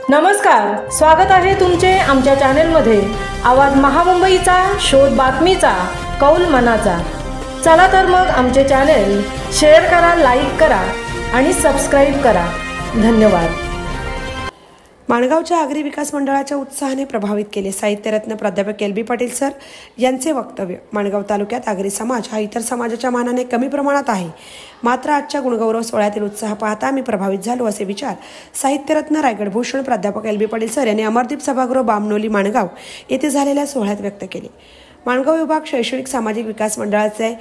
नमस्कार, स्वागत आहे तुमचे आमच्या चॅनलमध्ये। आवाज महामुंबईचा, शोध बातमीचा, कौल मनाचा। चला तर मग आमचे चॅनल शेअर करा, लाईक करा आणि सबस्क्राइब करा। धन्यवाद। माणगावच्या आगरी विकास मंडळाच्या उत्साहाने प्रभावित केले साहित्यरत्न प्राध्यापक LB पाटील सर यांचे वक्तव्य। माणगाव तालुक्यात आगरी समाज हा इतर समाजाच्या मानाने कमी प्रमाणात आहे, मात्र आजच्या गुणगौरव सोहळ्यातील उत्साह पाहता मी प्रभावित झालो, असे विचार साहित्यरत्न रायगड भूषण प्राध्यापक LB पाटील सर यांनी अमरदीप सभागृह बामनोली माणगाव येथे झालेल्या सोहळ्यात व्यक्त केले। माणगाव विभाग शैक्षणिक सामाजिक विकास मंडळाचे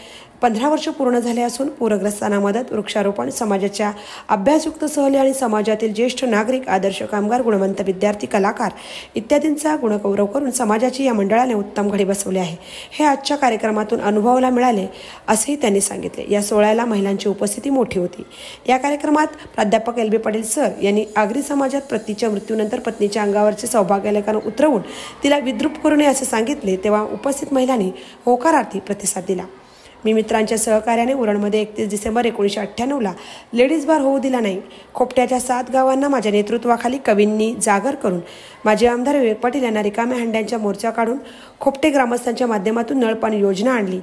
15 वर्ष पूर्ण झाले असून पूरग्रस्तांना मदत, वृक्षारोपण, समाजाच्या अभ्यासयुक्त सहली आणि समाजातील ज्येष्ठ नागरिक, आदर्श कामगार, गुणवंत विद्यार्थी, कलाकार इत्यादींचा गुणगौरव करून समाजाची या मंडळाने उत्तम घडी बसवली आहे। हे आजच्या कार्यक्रमातून अनुभवाला मिळाले, असेही त्यांनी सांगितले। या सोहळ्याला महिलांची उपस्थिती मोठी होती। या कार्यक्रमात प्राध्यापक LB पाटील सर यांनी आगरी समाजात पतीच्या मृत्यूनंतर पत्नीच्या अंगावरचे सौभाग्यलेखन उतरवून तिला विद्रूप करू नये असे सांगितले, तेव्हा उपस्थित महिलांनी होकारार्थी प्रतिसाद दिला। मी मित्रांच्या सहकार्याने उरणमध्ये 31 डिसेंबर 1998ला लेडीज बार होऊ दिला नाही। खोपट्याच्या 7 गावांना माझ्या नेतृत्वाखाली कवींनी जागर करून माजी आमदार विवेक पाटील यांना रिकाम्या हंड्यांच्या मोर्चा काढून खोपटे ग्रामस्थांच्या माध्यमातून नळपाणी योजना आणली।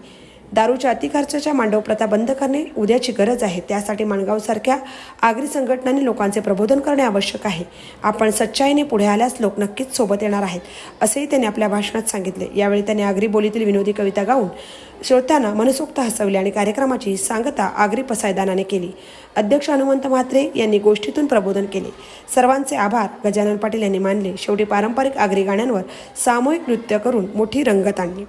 दारूच्या अतिखर्चाच्या मांडव प्रथा बंद करणे उद्याची गरज आहे। त्यासाठी माणगावसारख्या आगरी संघटनांनी लोकांचे प्रबोधन करणे आवश्यक आहे। आपण सच्चाईने पुढे आल्यास लोक नक्कीच सोबत येणार आहेत, असेही त्यांनी आपल्या भाषणात सांगितले। यावेळी त्यांनी आगरी बोलीतील विनोदी कविता गाऊन श्रोत्यांना मनसोक्त हसवले आणि कार्यक्रमाची सांगता आगरी पसायदानाने केली। अध्यक्ष हनुमंत म्हात्रे यांनी गोष्टीतून प्रबोधन केले। सर्वांचे आभार गजानन पाटील यांनी मानले। शेवटी पारंपरिक आगरी गाण्यांवर सामूहिक नृत्य करून मोठी रंगत आणली।